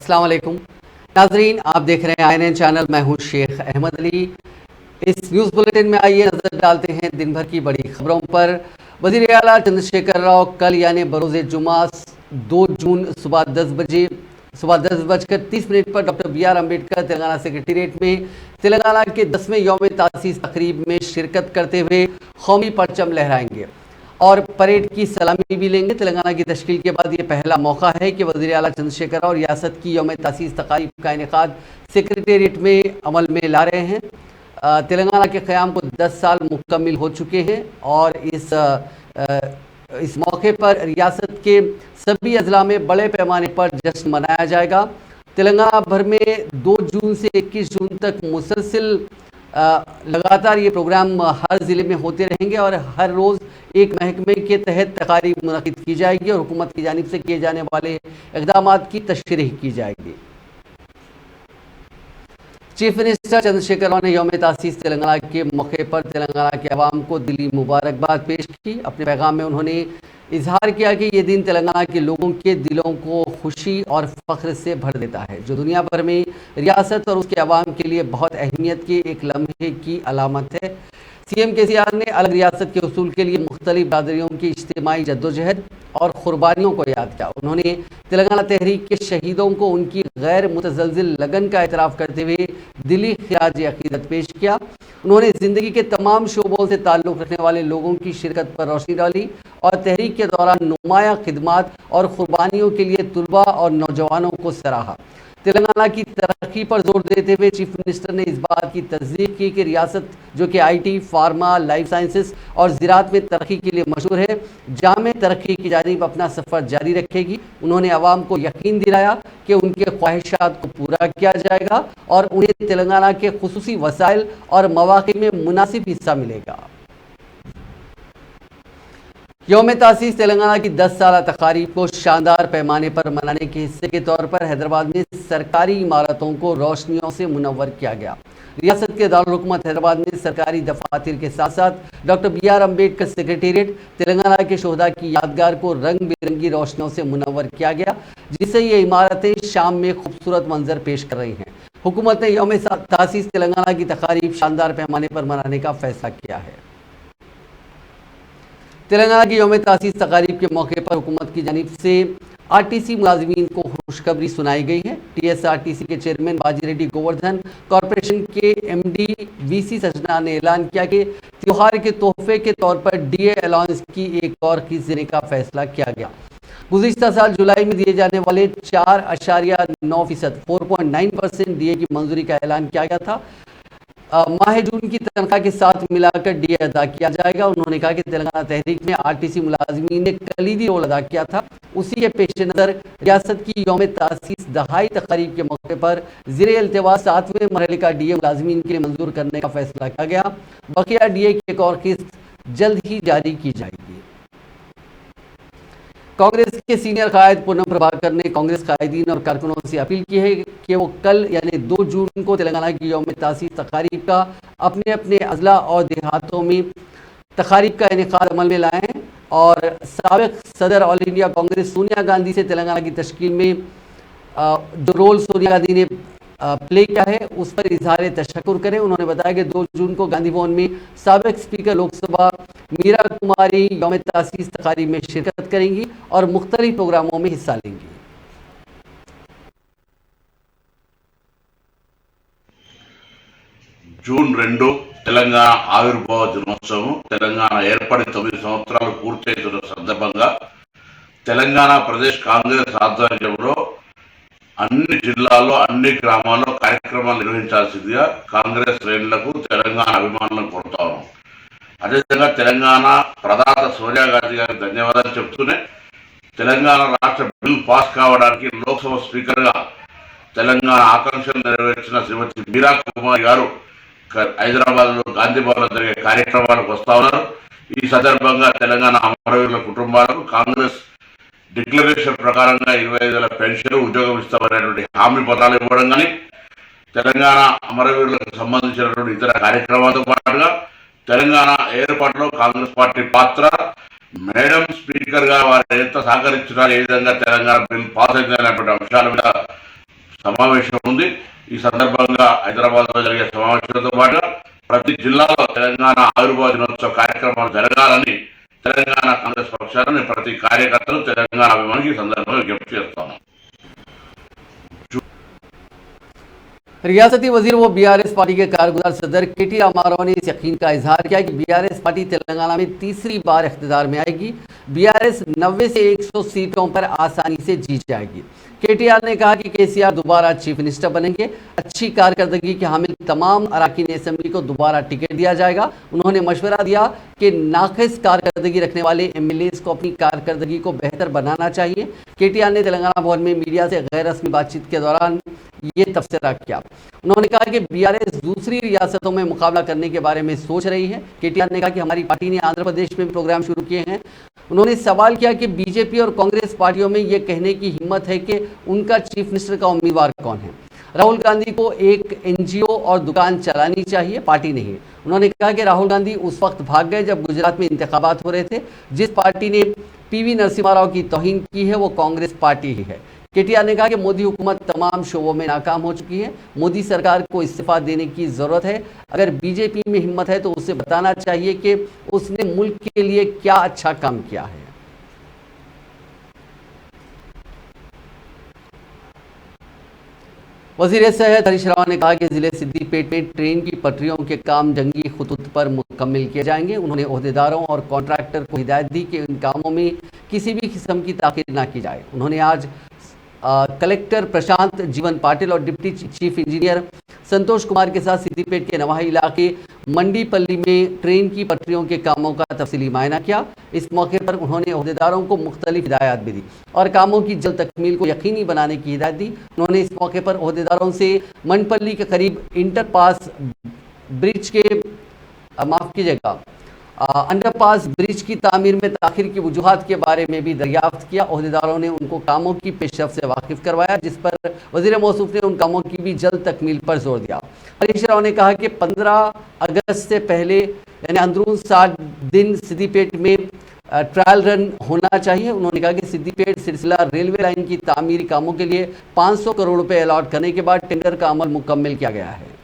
अस्सलाम वालेकुम नाजरीन, आप देख रहे हैं INN चैनल। मैं हूं शेख अहमद अली। इस न्यूज़ बुलेटिन में आइए नजर डालते हैं दिन भर की बड़ी खबरों पर। वज़ीर आला चंद्रशेखर राव कल यानी बरोज़ जुमा 2 जून सुबह 10:30 पर doctor BR Ambedkar Telangana secretariat में तेलंगाना के 10वें यौम तासीस तकरीब में शिरकत करते हुए कौमी परचम लहराएंगे और परेड की सलामी भी लेंगे। तेलंगाना की तश्कील के बाद ये पहला मौका है कि वज़ीर आला चंद्रशेखर और रियासत की यौम तासीस तकारीब का इनेकाद सेक्रेटेरिएट में अमल में ला रहे हैं। तेलंगाना के क़याम को 10 साल मुकम्मिल हो चुके हैं और इस मौके पर रियासत के सभी अजला में बड़े पैमाने पर जश्न मनाया जाएगा। तेलंगाना भर में 2 जून से 21 जून तक मुसलसिल लगातार ये प्रोग्राम हर ज़िले में होते रहेंगे और हर रोज़ एक महकमे के तहत तकारीब मुनक़िद की जाएगी और हुकूमत की जानिब से किए जाने वाले इक़दामात की तशरीह की जाएगी। चीफ मिनिस्टर चंद्रशेखर राव ने यौम तासीस तेलंगाना के मौके पर तेलंगाना के अवाम को दिली मुबारकबाद पेश की। अपने पैगाम में उन्होंने इजहार किया कि ये दिन तेलंगाना के लोगों के दिलों को खुशी और फ़ख्र से भर देता है, जो दुनिया भर में रियासत और उसके अवाम के लिए बहुत अहमियत के एक लम्हे की अलामत है। CM KCR ने अलग रियासत के उसूल के लिए मुख्तलिफ बरादरियों की इज्तिमाई जद्दोजहद और कुर्बानियों को याद किया। उन्होंने तेलंगाना तहरीक के शहीदों को उनकी गैर मुतज़लज़िल लगन का एतराफ़ करते हुए दिली खिराज अक़ीदत पेश किया। उन्होंने ज़िंदगी के तमाम शोबों से ताल्लुक़ रखने वाले लोगों की शिरकत पर रोशनी डाली और तहरीक के दौरान नुमाया खिदमात और कुर्बानियों के लिए तुलबा और नौजवानों को सराहा। तेलंगाना की तरक्की पर जोर देते हुए चीफ मिनिस्टर ने इस बात की तस्दीक की कि रियासत जो कि IT, फार्मा, लाइफ साइंसेस और ज़राअत में तरक्की के लिए मशहूर है, जामे तरक्की की जानिब अपना सफ़र जारी रखेगी। उन्होंने आवाम को यकीन दिलाया कि उनके ख्वाहिशात को पूरा किया जाएगा और उन्हें तेलंगाना के खुसूसी वसाइल और मौक़े में मुनासिब हिस्सा मिलेगा। यौम तासीस तेलंगाना की 10 साल तकारीब को शानदार पैमाने पर मनाने के हिस्से के तौर पर हैदराबाद में सरकारी इमारतों को रोशनियों से मुनव्वर किया गया। रियासत के दारुल हुकूमत हैदराबाद में सरकारी दफातर के साथ साथ doctor BR Ambedkar secretariat Telangana के शोहदा की यादगार को रंग बिरंगी रोशनियों से मुनव्वर किया गया, जिससे ये इमारतें शाम में खूबसूरत मंजर पेश कर रही हैं। हुकूमत ने यौम तासीस तेलंगाना की तकारीब शानदार पैमाने पर मनाने का फैसला किया है। तेलंगाना की यौम तासीस तकारीब के मौके पर हुकूमत की जानिब से RTC मुलाजमीन को खुशखबरी सुनाई गई है। TSRTC के चेयरमैन बाजी रेड्डी गोवर्धन, कॉरपोरेशन के MD VC सजना ने ऐलान किया कि त्योहार के तोहफे के तौर पर DA अलाउंस की एक और किस्त देने का फैसला किया गया। गुज़िश्ता साल जुलाई में दिए जाने वाले 4.9% 4.9% DA की मंजूरी का ऐलान किया गया था। माह जून की तनख्वाह के साथ मिलाकर DA अदा किया जाएगा। उन्होंने कहा कि तेलंगाना तहरीक में RTC मुलाजमीन ने कलीदी रोल अदा किया था। उसी के पेश नज़र रियासत की यौम तासीस दहाई तकारीब के मौके पर ज़ेरे इल्तिवा 7वें मरहले का DA मुलाजमीन के लिए मंजूर करने का फैसला किया गया। बकिया DA की एक और किस्त जल्द ही जारी की जाएगी। कांग्रेस के सीनियर कायद पूनम प्रभाकर ने कांग्रेस कायदीन और कारकुनों से अपील की है कि वो कल यानी 2 जून को तेलंगाना की यौम तासीस तकारीब का अपने अपने अजला और देहातों में तकारीब का इनेकाद अमल में लाएँ और साबिक सदर ऑल इंडिया कांग्रेस सोनिया गांधी से तेलंगाना की तश्कील में जो रोल सोनिया गांधी ने प्ले किया है उस पर इजहार तशक्कुर करें। उन्होंने बताया कि 2 जून को गांधी भवन में साबिक स्पीकर लोकसभा मीरा कुमारी यौम तासीस तकारीब में शिरकत करेंगी और मुख्तलिफ प्रोग्रामों में हिस्सा लेंगी। జూన్ 2 తెలంగాణ ఆవిర్భావ దినోత్సవం తెలంగాణ ఏర్పడి 9 సంవత్సరాలు పూర్తవుతున్న సందర్భంగా తెలంగాణ ప్రదేశ్ కాంగ్రెస్ ఆధ్వర్యంలో అన్ని జిల్లాల్లో అన్ని గ్రామాల్లో కార్యక్రమాలు నిర్వహించాల్సిందిగా కాంగ్రెస్ శ్రేణులకు తెలంగాణ అభిమానులను కోరుతా ఉన్నాం। అదేవిధంగా తెలంగాణ ప్రధాత సోనియా గాంధీ గారికి ధన్యవాదాలు చెప్తూనే తెలంగాణ రాష్ట్ర బిల్ పాస్ కావడానికి లోక్సభ స్పీకర్గా తెలంగాణ ఆకాంక్షలు నెరవేర్చిన శ్రీమతి మీరా కుమారి గారు హైదరాబాద్లో గాంధీ భవన్లో జరిగే కార్యక్రమాలకు వస్తా ఉన్నారు। ఈ సందర్భంగా తెలంగాణ అమరవీరుల కుటుంబాలకు కాంగ్రెస్ డిక్లరేషన్ ప్రకారంగా 25,000 పెన్షన్ ఉద్యోగం ఇస్తామనేటువంటి హామీ పత్రాలు ఇవ్వడం కానీ తెలంగాణ అమరవీరులకు సంబంధించినటువంటి ఇతర కార్యక్రమాలతో పాటుగా తెలంగాణ ఏర్పాటులో కాంగ్రెస్ పార్టీ పాత్ర, మేడం స్పీకర్ గా వారు ఎంత సహకరించినా ఏ విధంగా తెలంగాణ బిల్ పాస్ అయిందనేటువంటి అంశాల మీద సమావేశం ఉంది. ఈ సందర్భంగా హైదరాబాద్లో జరిగే సమావేశంతో పాటు ప్రతి జిల్లాలో తెలంగాణ ఆవిర్భావ దినోత్సవ కార్యక్రమాలు జరగాలని తెలంగాణ కాంగ్రెస్ పక్షాన్ని ప్రతి కార్యకర్తలు తెలంగాణ అభిమానికి ఈ సందర్భంగా విజ్ఞప్తి చేస్తాను. रियासती वजीर व बीआरएस पार्टी के कारगुजार सदर केटी रामाराव ने इस यकीन का इजहार किया कि बीआरएस पार्टी तेलंगाना में तीसरी बार इख्तियार में आएगी। बीआरएस 90 से 100 सीटों पर आसानी से जीत जाएगी। केटीआर ने कहा कि केसीआर दोबारा चीफ मिनिस्टर बनेंगे। अच्छी कारकर्दगी के हामिल तमाम अरकान असेंबली को दोबारा टिकट दिया जाएगा। उन्होंने मशवरा दिया कि नाक़िस कारकर्दगी रखने वाले एमएलएस को अपनी कारकर्दगी को बेहतर बनाना चाहिए। केटीआर ने तेलंगाना भवन में मीडिया से गैर रस्मी बातचीत के दौरान ये तबसरा किया। उन्होंने कहा कि बीआरएस दूसरी रियासतों में मुकाबला करने के बारे में सोच रही है। केटीआर ने कहा कि हमारी पार्टी ने आंध्र प्रदेश में प्रोग्राम शुरू किए हैं। उन्होंने सवाल किया कि बीजेपी और कांग्रेस पार्टियों में ये कहने की हिम्मत है कि उनका चीफ मिनिस्टर का उम्मीदवार कौन है। राहुल गांधी को एक एनजीओ और दुकान चलानी चाहिए, पार्टी नहीं। उन्होंने कहा कि राहुल गांधी उस वक्त भाग गए जब गुजरात में इंतखाबात हो रहे थे। जिस पार्टी ने पीवी नरसिम्हा राव की तौहीन की है वो कांग्रेस पार्टी ही है। केटीआर ने कहा कि मोदी हुकूमत तमाम शोबों में नाकाम हो चुकी है। मोदी सरकार को इस्तीफा देने की ज़रूरत है। अगर बीजेपी में हिम्मत है तो उसे बताना चाहिए कि उसने मुल्क के लिए क्या अच्छा काम किया है। वज़ीर सेहत हरीश राव ने कहा कि ज़िले सिद्दीपेट में ट्रेन की पटरियों के काम जंगी खुतूत पर मुकम्मल किए जाएंगे। उन्होंने ओहदेदारों और कॉन्ट्रैक्टर को हिदायत दी कि इन कामों में किसी भी किस्म की ताख़ीर ना की जाए। उन्होंने आज कलेक्टर प्रशांत जीवन पाटिल और deputy chief engineer Santosh Kumar के साथ सिद्दीपेट के नवाही इलाके मंडीपल्ली में ट्रेन की पटरियों के कामों का तफसीली मायना किया। इस मौके पर उन्होंने ओहदेदारों को मुख्तलिफ हिदायत भी दी और कामों की जल्द तकमील को यकीनी बनाने की हिदायत दी। उन्होंने इस मौके पर ओहदेदारों से मंडपल्ली के करीब इंटरपास ब्रिज के माफ़ कीजिएगा अंडरपास ब्रिज की तामीर में ताखिर की वजूहात के बारे में भी दरियाफ्त किया। ओहदेदारों ने उनको कामों की पेशरफ से वाकिफ करवाया, जिस पर वज़ीर मौसूफ ने उन कामों की भी जल्द तकमील पर जोर दिया। हरीश राव ने कहा कि 15 अगस्त से पहले यानी अंदरून 60 दिन सिद्दीपेट में ट्रायल रन होना चाहिए। उन्होंने कहा कि सिद्दीपेट सिलसिला रेलवे लाइन की तामीरी कामों के लिए 500 करोड़ रुपए अलॉट करने के बाद टेंडर का अमल मुकम्मल किया गया है।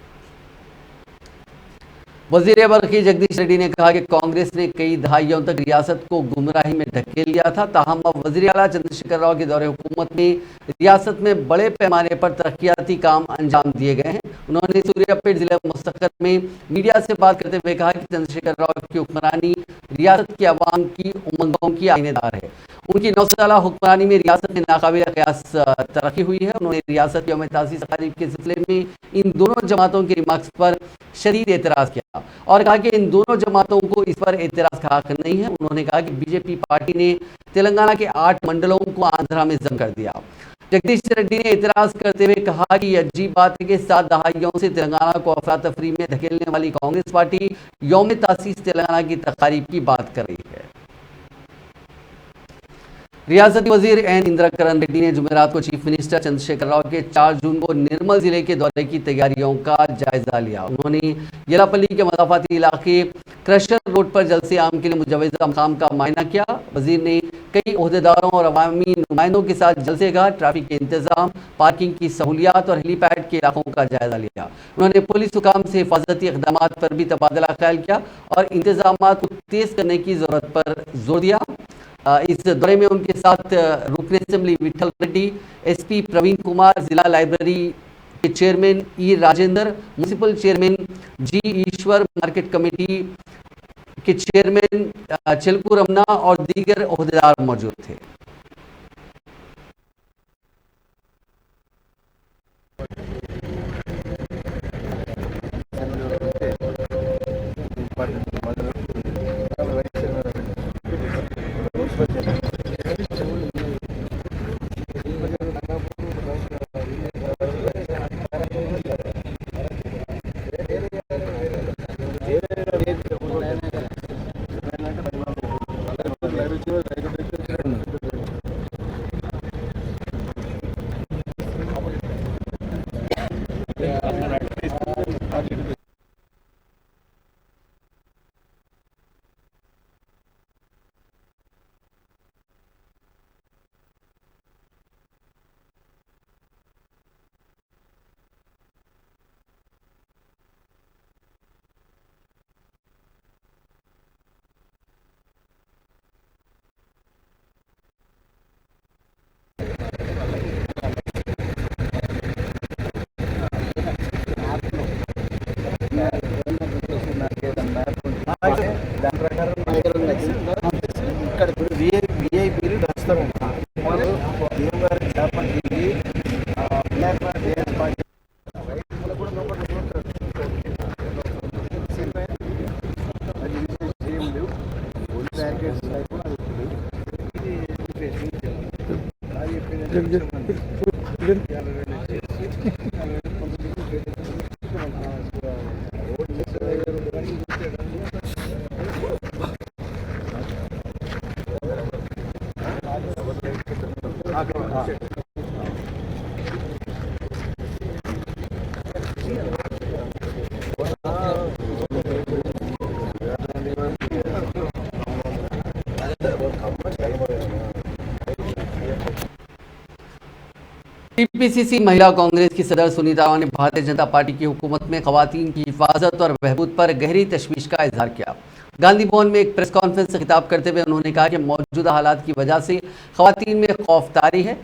वज़ीर बरखी जगदीश रेड्डी ने कहा कि कांग्रेस ने कई दहाइयों तक रियासत को गुमराही में धकेल दिया था। ताहम अब वज़ीर आला चंद्रशेखर राव के दौरे हुकूमत में रियासत में बड़े पैमाने पर तरक्याती काम अंजाम दिए गए हैं। उन्होंने सूर्यापेट जिला मुस्तक़र में मीडिया से बात करते हुए कहा कि चंद्रशेखर राव की हुक्मरानी रियासत के अवाम की उमंगों की आईनेदार है। उनकी 9 साला हुक्मरानी में रियासत में नाकाबिल क़यास तरक्की हुई है। उन्होंने रियासत की यौम तासीस तक़रीब के सिलसिले में इन दोनों जमातों के रिमार्क्स पर शदीद एतराज़ किया और कहा कि इन दोनों जमातों को इस पर एतराज़ का हक नहीं है। उन्होंने कहा कि बीजेपी पार्टी ने तेलंगाना के 8 मंडलों को आंध्रा में जम कर दिया। जगदीश रेड्डी ने एतराज़ करते हुए कहा कि यह अजीब बात है कि 7 दहाइयों से तेलंगाना को अफरा तफरी में धकेलने वाली कांग्रेस पार्टी यौम तासीस तेलंगाना की तक़रीब की बात कर रही है। रियासती वजीर एन इंदिरा करण रेड्डी ने जुमेरात को चीफ मिनिस्टर चंद्रशेखर राव के 4 जून को निर्मल जिले के दौरे की तैयारियों का जायजा लिया। उन्होंने येलापल्ली के मदाफाती इलाके क्रशर रोड पर जलसे आम के लिए मुजवज़ा मकाम का मायना किया। वजीर ने कई ओहदेदारों और अवामी नुमाइंदों के साथ जलसेगाह, ट्रैफिक के इंतजाम, पार्किंग की सहूलियात और हेलीपैड के इलाकों का जायजा लिया। उन्होंने पुलिस हुकाम से हिफाजती इक़दाम पर भी तबादला ख्याल किया और इंतजाम को तेज़ करने की ज़रूरत पर जोर दिया। इस दौरे में उनके साथ रुकन असेंबली विठल रेड्डी, एसपी प्रवीण कुमार, जिला लाइब्रेरी के चेयरमैन ई राजेंद्र, म्यूनिसिपल चेयरमैन जी ईश्वर, मार्केट कमेटी के चेयरमैन चिलकू रमना और दीगर ओहदेदार मौजूद थे। ఇక్కడ విఐపీలు వస్తారంట వాళ్ళు ఏం గారు చేపట్టి బ్లాక్ పార్టీ కూడా లోపల ఏం లేవు ఓన్లీ బ్యారికేడ్స్ टीपीसीसी महिला कांग्रेस की सदर सुनीता राव ने भारतीय जनता पार्टी की हुकूमत में खवातीन की हिफाजत और बहबूद पर गहरी तशवीश का इजहार किया। गांधी भवन में एक प्रेस कॉन्फ्रेंस से खिताब करते हुए उन्होंने कहा कि मौजूदा हालात की वजह से खवातीन में खौफदारी है।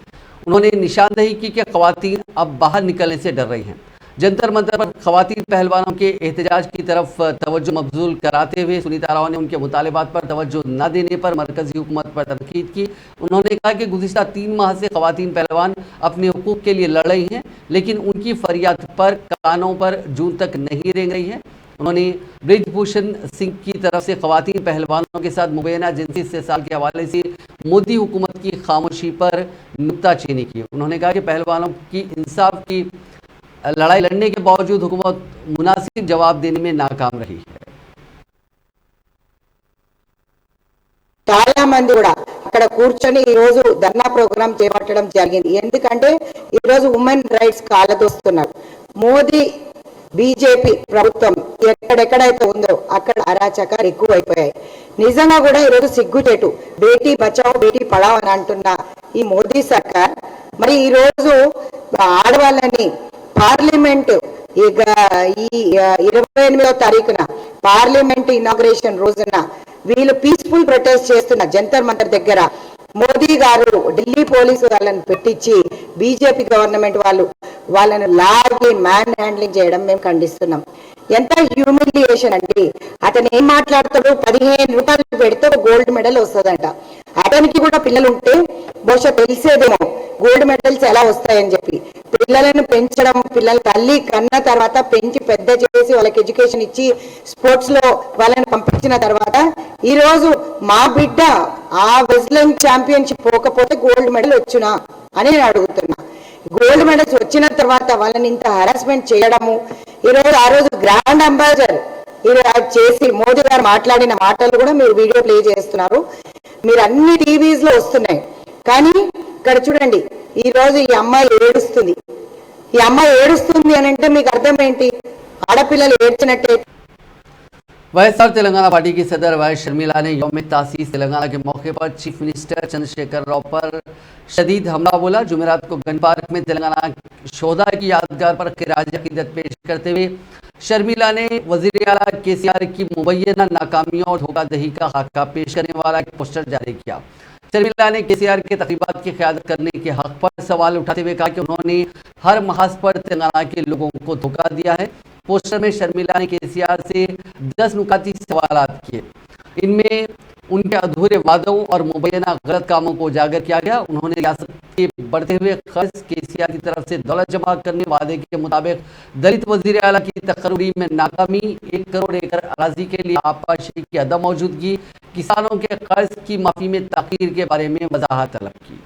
उन्होंने निशानदेही की कि खवातीन अब बाहर निकलने से डर रही हैं। जंतर मंतर पर खवातीन पहलवानों के एहतजाज की तरफ तवज्जो मबजूल कराते हुए सुनीता राव ने उनके मुतालिबात पर तवज्जो न देने पर मरकजी हुकूमत पर तनकीद की। उन्होंने कहा कि गुज़िश्ता 3 माह से खवातीन पहलवान अपने हुकूक के लिए लड़ रही हैं, लेकिन उनकी फरियाद पर कानों पर जून तक नहीं रेंग रही है। उन्होंने ब्रिजभूषण सिंह की तरफ से खवातीन पहलवानों के साथ मुबैना जिनसी इस्तेसाल के हवाले से मोदी हुकूमत की खामोशी पर नुक्ताचीनी की। उन्होंने कहा कि पहलवानों की इंसाफ की लड़ाई लड़ने के बावजूद हुकूमत मुनासिब जवाब देने में नाकाम रही है। చాలా మంది కూడా అక్కడ కూర్చొని ఈ రోజు ధర్నా ప్రోగ్రామ్ చేపట్టడం జరిగింది. ఎందుకంటే ఈ రోజు ఉమెన్ రైట్స్ కాలదోస్తున్నారు. మోదీ బీజేపీ ప్రభుత్వం ఎక్కడెక్కడైతే ఉందో అక్కడ అరాచకాలు ఎక్కువైపోయాయి. నిజంగా కూడా ఈ రోజు సిగ్గుచేటు బేటీ బచావో బేటీ పడావో అని అంటున్న ఈ మోదీ సర్కార్ మరి ఈ రోజు ఆడవాళ్ళని పార్లమెంట్ ఈ 28వ తారీఖున పార్లమెంట్ ఇనాగ్రేషన్ రోజున వీళ్ళు పీస్ఫుల్ ప్రొటెస్ట్ చేస్తున్న జంతర్ మంతర్ దగ్గర మోదీ గారు ఢిల్లీ పోలీసు వాళ్ళని పెట్టించి బీజేపీ గవర్నమెంట్ వాళ్ళను లాగి మ్యాన్ హ్యాండ్లింగ్ చేయడం మేము ఖండిస్తున్నాం. ఎంత హ్యూమిలియేషన్ అంటే అతను ఏం మాట్లాడతాడు, 15 రూపాయలు పెడితే గోల్డ్ మెడల్ వస్తుందంట. అతనికి కూడా పిల్లలు ఉంటే బహుశా తెలిసేదేమో గోల్డ్ మెడల్స్ ఎలా వస్తాయని చెప్పి. పిల్లలను పెంచడం, పిల్లల తల్లి కన్న తర్వాత పెంచి పెద్ద చేసి వాళ్ళకి ఎడ్యుకేషన్ ఇచ్చి స్పోర్ట్స్ లో వాళ్ళని పంపించిన తర్వాత ఈ రోజు మా బిడ్డ ఆ వెస్లింగ్ ఛాంపియన్షిప్ పోకపోతే గోల్డ్ మెడల్ వచ్చునా అని నేను అడుగుతున్నా. గోల్డ్ మెడల్స్ వచ్చిన తర్వాత వాళ్ళని ఇంత హరాస్మెంట్ చేయడము, ఈరోజు ఆ రోజు గ్రాండ్ అంబాసిడర్ ఈరోజు చేసి మోదీ గారు మాట్లాడిన మాటలు కూడా మీరు వీడియో ప్లే చేస్తున్నారు, మీరు అన్ని టీవీస్ లో వస్తున్నాయి. కానీ ఇక్కడ చూడండి, ఈ రోజు ఈ అమ్మాయి ఏడుస్తుంది. ఈ అమ్మాయి ఏడుస్తుంది అని అంటే మీకు అర్థం ఏంటి? ఆడపిల్లలు ఏడ్చినట్టే. वाईएसआर तेलंगाना पार्टी की सदर वाई शर्मिला ने यौम तासीस तेलंगाना के मौके पर चीफ मिनिस्टर चंद्रशेखर राव पर शदीद हमला बोला। जुमेरात को गन पार्क में तेलंगाना शोधा की यादगार पर खिराज अकीदत पेश करते हुए शर्मिला ने वजीर आला केसीआर की मुबैना नाकामियों और धोखाधड़ी का खाका पेश करने वाला एक पोस्टर जारी किया। शर्मिला ने केसीआर के तकरीबात की क़यादत करने के हक पर सवाल उठाते हुए कहा कि उन्होंने हर महाज पर तेलंगाना के लोगों को धोखा दिया है। पोस्टर में शर्मिला ने केसीआर से 10 नुकाती सवालात किए। इनमें उनके अधूरे वादों और मुबैना गलत कामों को उजागर किया गया। उन्होंने रियासत के बढ़ते हुए खर्च, केसीआर की तरफ से दौलत जमा करने वादे के मुताबिक दलित वजीर आला की तकर्री में नाकामी, 1 करोड़ एकड़ अराजी के लिए आपाशी की अदम मौजूदगी, किसानों के कर्ज की माफी में ताखीर के बारे में वजाहत तलब की।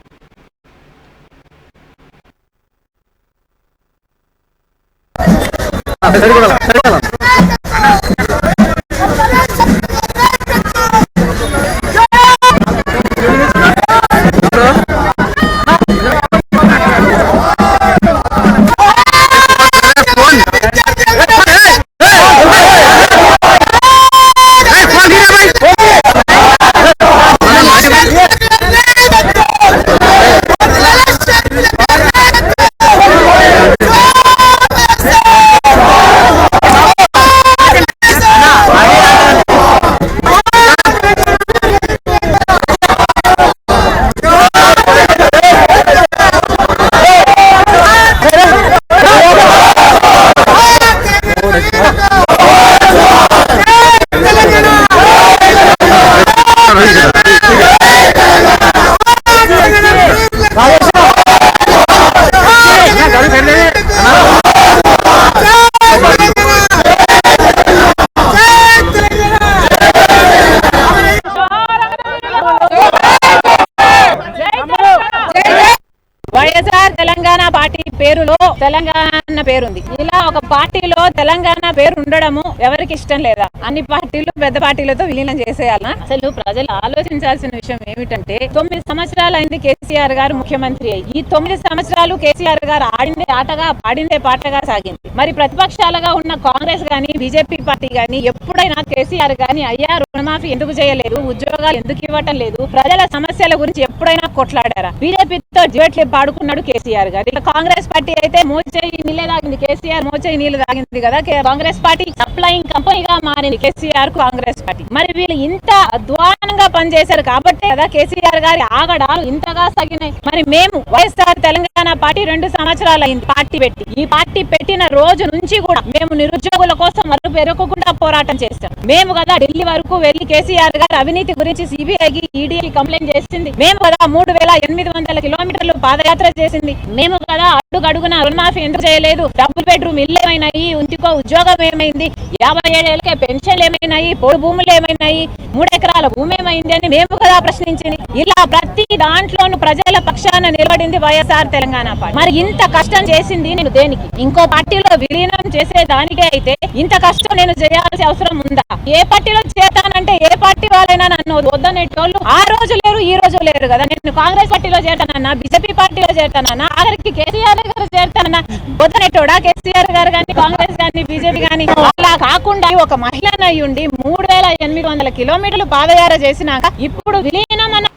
పేరుంది. ఇలా ఒక పార్టీలో తెలంగాణ పేరు ఉండడము ఎవరికి ఇష్టం లేదా? అన్ని పార్టీలు పెద్ద పార్టీలతో విలీనం చేసేయాలనా? అసలు ప్రజలు ఆలోచించాల్సిన విషయం ఏమిటంటే 9 సంవత్సరాలు అయింది కేసీఆర్ గారు ముఖ్యమంత్రి అయ్యి. ఈ 9 సంవత్సరాలు కేసీఆర్ గారు ఆడిందే ఆటగా పాడిందే పాటగా సాగింది. మరి ప్రతిపక్షాలుగా ఉన్న కాంగ్రెస్ గాని బీజేపీ పార్టీ గాని ఎప్పుడైనా కేసీఆర్ గాని అయ్యా రుణమాఫీ ఎందుకు చేయలేదు, ఉద్యోగాలు ఎందుకు ఇవ్వటం లేదు, ప్రజల సమస్యల గురించి ఎప్పుడైనా కొట్లాడారా? బీజేపీతో జివెట్లు పాడుకున్నాడు కేసీఆర్ గారు. కాంగ్రెస్ పార్టీ అయితే మోచేయి నీళ్ళే తాగింది, కేసీఆర్ మోచేయి నీళ్లు తాగింది కదా. కాంగ్రెస్ పార్టీ సప్లయింగ్ కంపెనీగా మారింది కేసీఆర్ కు కాంగ్రెస్ పార్టీ. మరి వీళ్ళు ఇంత అధ్వానంగా పనిచేశారు కాబట్టి కదా కేసీఆర్ గారి ఆగడాలు ఇంతగా సాగినాయి. మరి మేము వైఎస్ఆర్ తెలంగాణ పార్టీ 2 సంవత్సరాలు అయింది పార్టీ పెట్టి. ఈ పార్టీ పెట్టిన రోజు నుంచి కూడా మేము నిరుద్యోగుల కోసం వరకు పెరగకుండా పోరాటం చేస్తాం. మేము కదా ఢిల్లీ వరకు వెళ్లి కేసీఆర్ గారు అవినీతి గురించి సిబిఐకి ఈడీకి కంప్లైంట్ చేసింది. మేము కదా 3800 కిలోమీటర్లు పాదయాత్ర చేసింది. మేము కదా అడుగడుగున రుణమాఫీ ఎందుకు చేయలేదు, డబుల్ బెడ్రూమ్ ఇల్లు ఏమైనాయి, ఇంటికో ఉద్యోగం ఏమైంది, 57 ఏళ్ళకే పెన్షన్లు ఏమైనాయి, పొడి భూములు ఏమైనాయి, 3 ఎకరాల భూమి ఏమైంది అని మేము కదా ప్రశ్నించింది. ఇలా ప్రతి దాంట్లోనూ ప్రజల పక్షాన నిలబడింది వైఎస్ఆర్ తెలంగాణ పార్టీ. మరి ఇంత కష్టం చేసింది నేను దేనికి? ఇంకో పార్టీలో విలీనం చేసే దానికే అయితే ఇంత కష్టం నేను చేయాల్సిన అవసరం ఉందా? ఏ పార్టీలో చేస్తానంటే ఏ పార్టీ వాళ్ళైనా నన్ను వద్దనేటోళ్ళు ఆ రోజు లేరు, ఈ రోజు లేరు కదా. నేను కాంగ్రెస్ పార్టీలో చేరతానన్నా, బీజేపీ పార్టీలో చేరతానన్నా, ఆఖరికి కేసీఆర్ గారు చేరతానన్నా వద్దనేటోడా? కేసీఆర్ గారు కానీ కాంగ్రెస్ కానీ బీజేపీ కానీ అలా కాకుండా ఒక మహిళనై ఉండి 3800 కిలోమీటర్లు పాదయాత్ర చేసినాక ఇప్పుడు విలీనం అన్న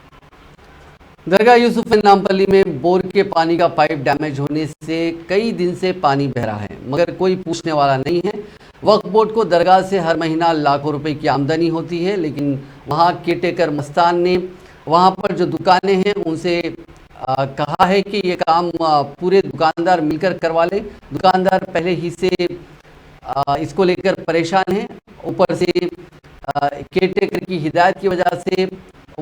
दरगाह यूसुफ नामपल्ली में बोर के पानी का पाइप डैमेज होने से कई दिन से पानी बह रहा है, मगर कोई पूछने वाला नहीं है। वक्फ बोर्ड को दरगाह से हर महीना लाखों रुपए की आमदनी होती है, लेकिन वहाँ केटेकर मस्तान ने वहाँ पर जो दुकानें हैं उनसे कहा है कि ये काम पूरे दुकानदार मिलकर करवा लें। दुकानदार पहले ही से इसको लेकर परेशान हैं, ऊपर से केटेकर की हिदायत की वजह से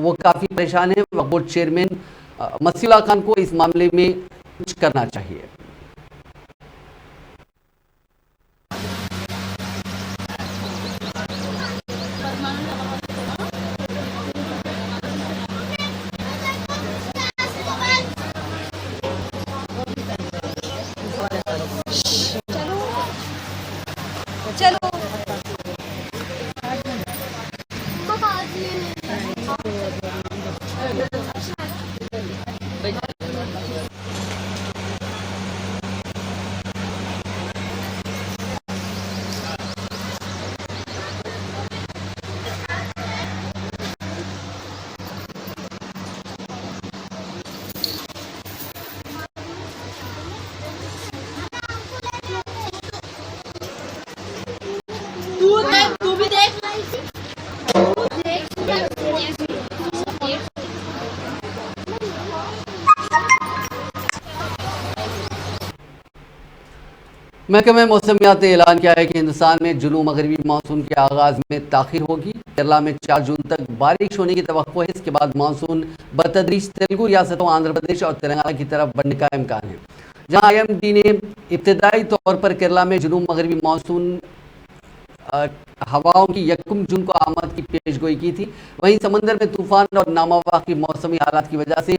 वो काफ़ी परेशान है। वक्फ बोर्ड चेयरमैन मसीउल्लाह खान को इस मामले में कुछ करना चाहिए। तू भी देख महकमे मौसमियात ने ऐलान किया है कि हिंदुस्तान में जुनूब मगरबी मानसून के आगाज़ में ताख़ीर होगी। केरला में 4 जून तक बारिश होने की तवक्को है। इसके बाद मानसून बतदरीज तेलुगु रियासतों आंध्र प्रदेश और तेलंगाना की तरफ बढ़ने का इम्कान है। जहां IMD ने इब्तदाई तौर पर केरला में जुनूब मगरबी मानसून हवाओं की 1 जून को आमद की पेशगोई की थी, वहीं समंदर में तूफान और नामावा की मौसमी हालात की वजह से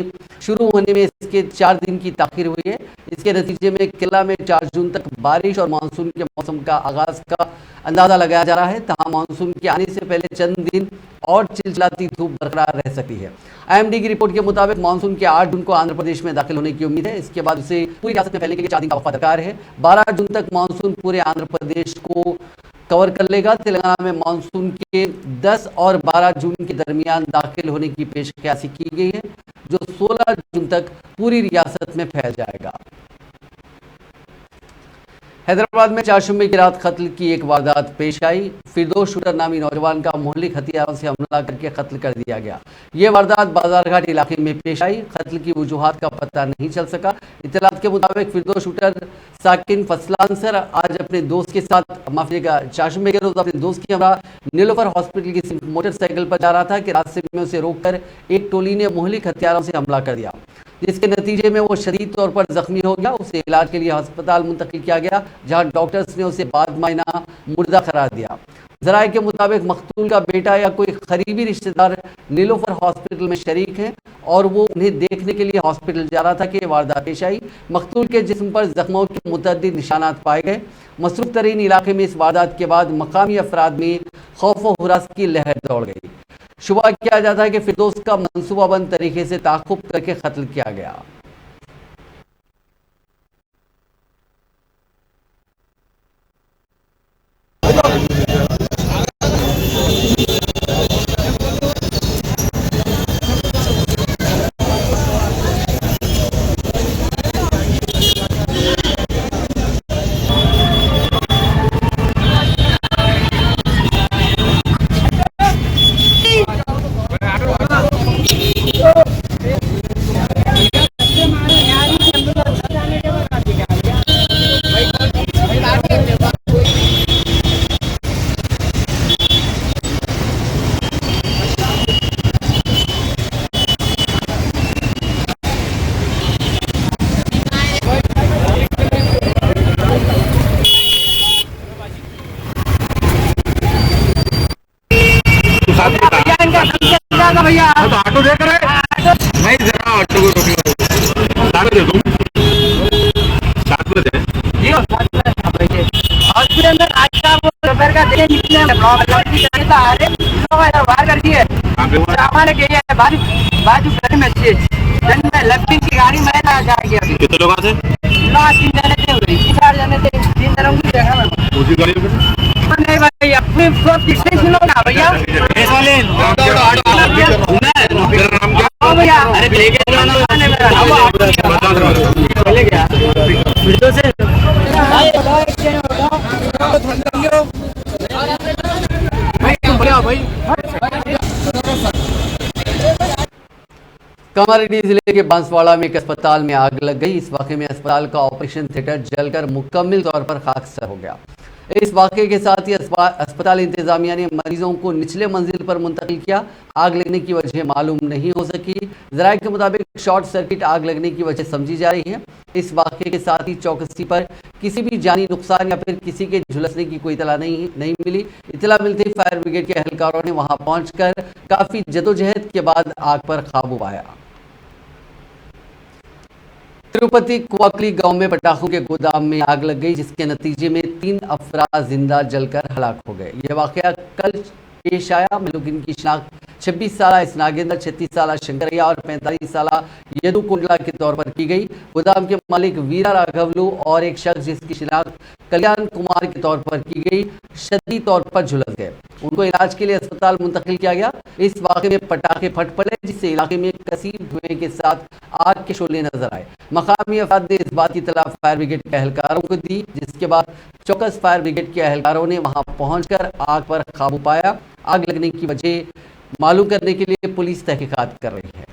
शुरू होने में इसके 4 दिन की ताख़ीर हुई है। इसके नतीजे में केरला में 4 जून तक बारिश और मानसून के मौसम का आगाज़ का अंदाज़ा लगाया जा रहा है। तहाँ मानसून के आने से पहले चंद दिन और चिलचिलाती धूप बरकरार रह सकती है। IMD की रिपोर्ट के मुताबिक मानसून के 8 जून को आंध्र प्रदेश में दाखिल होने की उम्मीद है। इसके बाद उसे पूरी रियासत में फैलने के लिए 4 दिन का वक्फा दरकार है। 12 जून तक मानसून पूरे आंध्र प्रदेश को कवर कर लेगा। तेलंगाना में मानसून के 10 और 12 जून के दरमियान दाखिल होने की पेशकशी की गई है, जो 16 जून तक पूरी रियासत में फैल जाएगा। हैदराबाद में चारशंबे की रात कत्ल की एक वारदात पेश आई। फिरदौस शूटर नामी नौजवान का मोहल्लिक हथियारों से हमला करके कत्ल कर दिया गया। ये वारदात बाजारघाट इलाके में पेश आई। कत्ल की वजूहात का पता नहीं चल सका। इत्तलात के मुताबिक फिरदौस शूटर साकिन फसलांसर आज अपने दोस्त के साथ माफिएगा चारशंबे के रोज अपने दोस्त की हमरा नीलोफर हॉस्पिटल की मोटरसाइकिल पर जा रहा था कि रास्ते में उसे रोककर एक टोली ने मोहल्लिक हथियारों से हमला कर दिया, जिसके नतीजे में वो शदीद तौर पर जख्मी हो गया। उसे इलाज के लिए अस्पताल मुंतकिल किया गया, जहां डॉक्टर्स ने उसे बाद मायना मुर्दा करार दिया। जराये के मुताबिक मकतूल का बेटा या कोई करीबी रिश्तेदार नीलोफर हॉस्पिटल में शरीक है और वो उन्हें देखने के लिए हॉस्पिटल जा रहा था कि वारदात पेश आई। मकतूल के जिस्म पर जख्मों के मुतअद्दिद निशानात पाए गए। मसरूफ तरीन इलाके में इस वारदात के बाद मकामी अफराद में खौफ व हुरास की लहर दौड़ गई। शुबा किया जाता है कि फिरदौस का मंसूबाबंद तरीके से ताक़ुब करके कत्ल किया गया। भैया तो ऑटो देख रहे नहीं जरा ऑटो को रोकना साथ में तुम साथ में थे हॉस्पिटल में आज का वो दोपहर का दिन निकले बाहर कर दिए सामान के बाजू बाजू घर में अच्छी लपटी की गाड़ी में जा गया। कितने लोग थे? 3 जने थे, 4 जने थे, 3 जनों की देखा मैं उसी गाड़ी में नहीं भाई अपने फोन किसने सुनो ना भैया मेरा नाम क्या? भैया अरे लेके चले गया वीडियो से कामारेड्डी जिले के बांसवाड़ा में एक अस्पताल में आग लग गई। इस वाक़े में अस्पताल का ऑपरेशन थिएटर जलकर मुकम्मल तौर पर खाकसार हो गया। इस वाक़े के साथ ही अस्पताल इंतजामिया ने मरीजों को निचले मंजिल पर मुंतकिल किया। आग लगने की वजह मालूम नहीं हो सकी। ज़राए के मुताबिक शॉर्ट सर्किट आग लगने की वजह समझी जा रही है। इस वाक़े के साथ ही चौकसी पर किसी भी जानी नुकसान या फिर किसी के झुलसने की कोई इतला नहीं मिली। इतला मिलते ही फायर ब्रिगेड के एहलकारों ने वहां पहुंचकर काफ़ी जदोजहद के बाद आग पर काबू पाया। तिरुपति कुआकली गांव में पटाखों के गोदाम में आग लग गई, जिसके नतीजे में 3 अफराद जिंदा जलकर हलाक हो गए। यह वाकया कल पेश आया। मलुकिन की शिनाख्त 26 साला नागेंद्र, 36 साला शंकरैया और 45 साला यदु कुंडला के तौर पर की गई। गोदाम के मालिक वीरा राघवलू और एक शख्स जिसकी शिनाख्त कल्याण कुमार के तौर पर की गई शदीद तौर पर झुलस गए। उनको इलाज के लिए अस्पताल मुंतकिल किया गया। इस वाक़े में पटाखे फट पड़े, जिससे इलाके में कसीर धुएं के साथ आग के शोले नजर आए। मकामी अफराद ने इस बात की इत्तला फायर ब्रिगेड के एहलकारों को दी, जिसके बाद चौकस फायर ब्रिगेड के एहलकारों ने वहां पहुंचकर आग पर काबू पाया। आग लगने की वजह मालूम करने के लिए पुलिस तहकीकात कर रही है।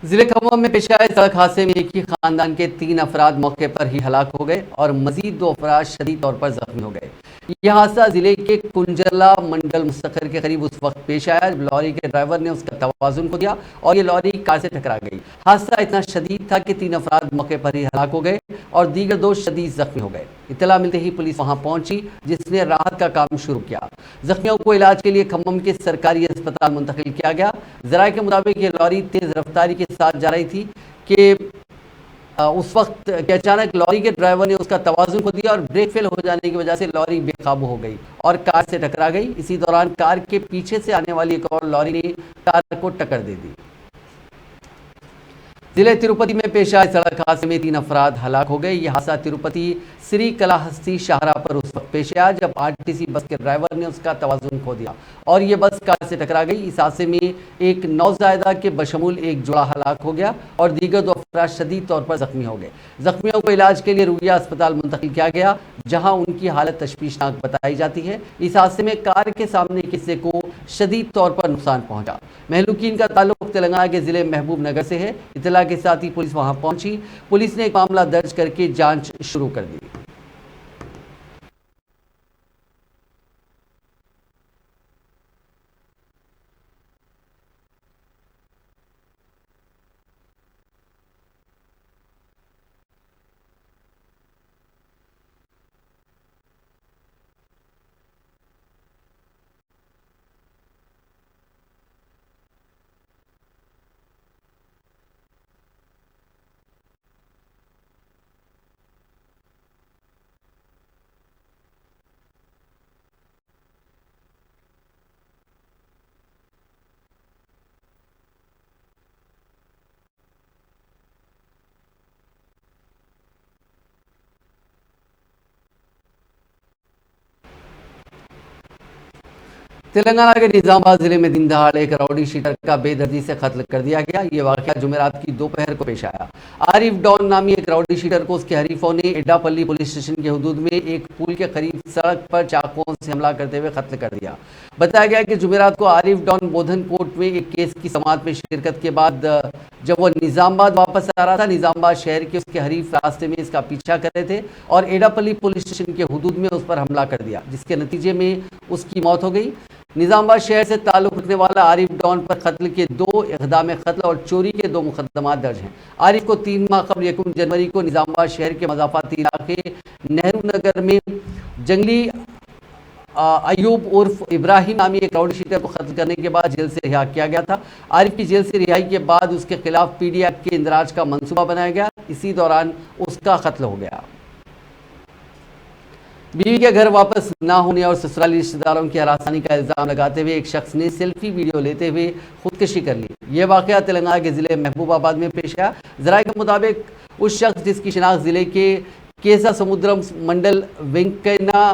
जिले खम्मम में पेश आए सड़क हादसे में एक ही खानदान के 3 अफराद मौके पर ही हलाक हो गए और मजीद 2 अफराद शदीद तौर पर जख्मी हो गए। यह हादसा जिले के कुंजरला मंडल मुस्तखर के करीब उस वक्त पेश आया जब लॉरी के ड्राइवर ने उसका तवाजुन खो दिया और ये लॉरी कार से टकरा गई। हादसा इतना शदीद था कि 3 अफराद मौके पर ही हलाक हो गए और दीगर 2 शदीद जख्मी हो गए। इत्तला मिलते ही पुलिस वहां पहुंची, जिसने राहत का काम शुरू किया। जख्मियों को इलाज के लिए खम्मम के सरकारी अस्पताल मुंतकिल किया गया। ज़राए के मुताबिक ये लॉरी तेज रफ्तारी के साथ जा रही थी कि उस वक्त कि अचानक लॉरी के ड्राइवर ने उसका तवाज़ुन खो दिया और ब्रेक फेल हो जाने की वजह से लॉरी बेकाबू हो गई और कार से टकरा गई। इसी दौरान कार के पीछे से आने वाली एक और लॉरी ने कार को टक्कर दे दी। जिले तिरुपति में पेश आए सड़क हादसे में 3 अफराद हलाक हो गए। यह हादसा तिरुपति श्री कलाहस्ती शाहराह पर उस वक्त पेश आया जब आरटीसी बस के ड्राइवर ने उसका तवाज़ुन खो दिया और यह बस कार से टकरा गई। इस हादसे में एक नौज़ायदा के बशमूल एक जोड़ा हलाक हो गया और दीगर 2 अफराद शदीद तौर पर जख्मी हो गए। जख्मियों को इलाज के लिए रुइया अस्पताल मुंतकिल किया गया, जहां उनकी हालत तशवीशनाक बताई जाती है। इस हादसे में कार के सामने के हिस्से को शदीद तौर पर नुकसान पहुंचा। महलूकीन का ताल्लुक तेलंगाना के जिले महबूब नगर से है। इतला के साथ ही पुलिस वहां पहुंची। पुलिस ने एक मामला दर्ज करके जांच शुरू कर दी। तेलंगाना के निजामाबाद जिले में दिन दहाड़े एक राउडी शीटर का बेदर्दी से कत्ल कर दिया गया। ये वाकया जुमेरात की दोपहर को पेश आया। आरिफ डॉन नामी एक राउडी शीटर को उसके हरीफों ने एडापल्ली पुलिस स्टेशन के हुदूद में एक पुल के करीब सड़क पर चाकुओं से हमला करते हुए कत्ल कर दिया। बताया गया कि जुमेरात को आरिफ डॉन बोधन कोर्ट में एक केस की समाअत में शिरकत के बाद जब वह निजामाबाद वापस आ रहा था, निजामाबाद शहर के उसके हरीफ रास्ते में इसका पीछा कर रहे थे और एडापल्ली पुलिस स्टेशन के हुदूद में उस पर हमला कर दिया, जिसके नतीजे में उसकी मौत हो गई। निजामाबाद शहर से ताल्लुक रखने वाला आरिफ डॉन पर कत्ल के 2 इक़दाम कत्ल और चोरी के 2 मुकदमा दर्ज हैं। आरिफ को 3 माह कबल 1 जनवरी को निजामाबाद शहर के मज़ाफ़ाती इलाके नेहरू नगर में जंगली अयूब उर्फ इब्राहिम नामी एक राउडी शीटर को कत्ल करने के बाद जेल से रिहा किया गया था। आरिफ की जेल से रिहाई के बाद उसके खिलाफ पीडी एक्ट के इंदराज का मंसूबा बनाया गया। इसी दौरान उसका कत्ल हो गया। बीवी के घर वापस ना होने और ससुराली रिश्तेदारों की हरासानी का इल्ज़ाम लगाते हुए एक शख्स ने सेल्फी वीडियो लेते हुए खुदकशी कर ली। ये वाक़या तेलंगाना के ज़िले महबूबाबाद में पेश आया। ज़राए के मुताबिक उस शख्स जिसकी शिनाख्त ज़िले के केसा समुद्रम मंडल वेंकैना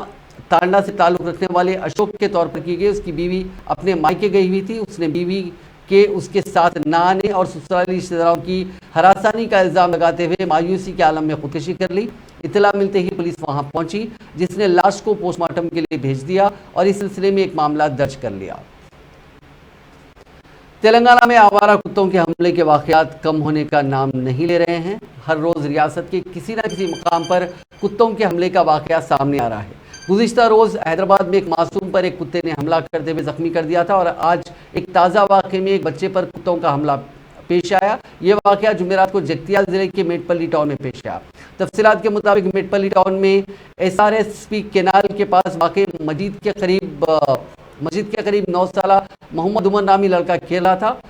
तांडा से ताल्लुक़ रखने वाले अशोक के तौर पर की गई, उसकी बीवी अपने मायके गई हुई थी। उसने बीवी के उसके साथ ना आने और ससुराली रिश्तेदारों की हरासानी का इल्ज़ाम लगाते हुए मायूसी के आलम में खुदकशी कर ली। इतला मिलते ही पुलिस वहां पहुंची, जिसने लाश को पोस्टमार्टम के लिए भेज दिया और इस सिलसिले में एक मामला दर्ज कर लिया। तेलंगाना में आवारा कुत्तों के हमले के वाक़यात कम होने का नाम नहीं ले रहे हैं। हर रोज़ रियासत के किसी न किसी मुकाम पर कुत्तों के हमले का वाक़या सामने आ रहा है। गुज़िश्ता रोज़ हैदराबाद में एक मासूम पर एक कुत्ते ने हमला करते हुए ज़ख्मी कर दिया था और आज एक ताज़ा वाक़े में एक बच्चे पर कुत्तों का हमला पेश आया। ये वाक़या जुमेरात को जगतियाल ज़िले के मेटपल्ली टाउन में पेश आया। तफसीलात के मुताबिक मेटपल्ली टाउन में SRSP केनाल के पास वाक़े मस्जिद के करीब 9 साला मोहम्मद उमर नामी लड़का खेल रहा था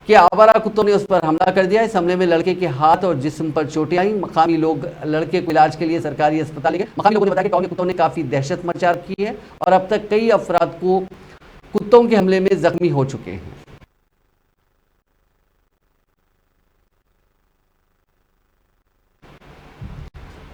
कि आवारा कुत्तों ने उस पर हमला कर दिया। इस हमले में लड़के के हाथ और जिस्म पर चोटें आई। मकामी लोग लड़के को इलाज के लिए सरकारी अस्पताल ले गए। मकामी लोगों ने बताया कि टाउन में कुत्तों ने काफ़ी दहशत मचा की है और अब तक कई अफराद को कुत्तों के हमले में जख्मी हो चुके हैं।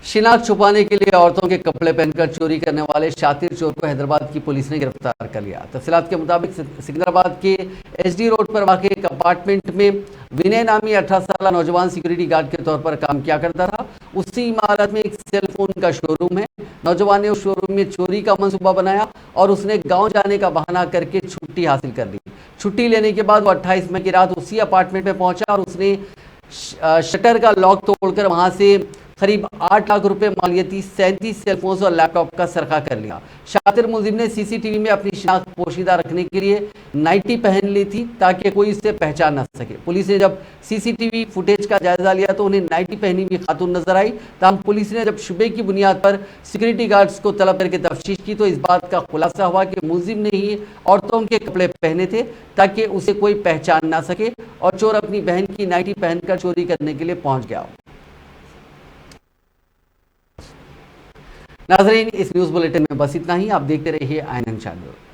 शिनाख्त छुपाने के लिए औरतों के कपड़े पहनकर चोरी करने वाले शातिर चोर को हैदराबाद की पुलिस ने गिरफ्तार कर लिया। तफसीलात के मुताबिक सिकंदराबाद के SD रोड पर वाक़े एक अपार्टमेंट में विनय नामी 18 साल नौजवान सिक्योरिटी गार्ड के तौर पर काम किया करता था। उसी इमारत में एक सेलफोन का शोरूम है। नौजवान ने उस शोरूम में चोरी का मंसूबा बनाया और उसने गाँव जाने का बहाना करके छुट्टी हासिल कर ली। छुट्टी लेने के बाद वो 28 मई की रात उसी अपार्टमेंट में पहुंचा और उसने शटर का लॉक तोड़कर वहां से करीब 8 लाख रुपए मालियती 37 सेलफोन्स और लैपटॉप का सरका कर लिया। शातिर मुलजिम ने CCTV में अपनी शिनाख्त पोशीदा रखने के लिए नाइटी पहन ली थी ताकि कोई उसे पहचान न सके। पुलिस ने जब CCTV फुटेज का जायजा लिया तो उन्हें नाइटी पहनी हुई खातून नजर आई। तमाम पुलिस ने जब शुबे की बुनियाद पर सिक्योरिटी गार्ड्स को तलब करके तफ्तीश की तो इस बात का खुलासा हुआ कि मुलजिम ने ही औरतों के कपड़े पहने थे ताकि उसे कोई पहचान ना सके और चोर अपनी बहन की नाइटी पहनकर चोरी करने के लिए पहुंच गया। नाजरीन, इस न्यूज़ बुलेटिन में बस इतना ही। आप देखते रहिए INN चैनल।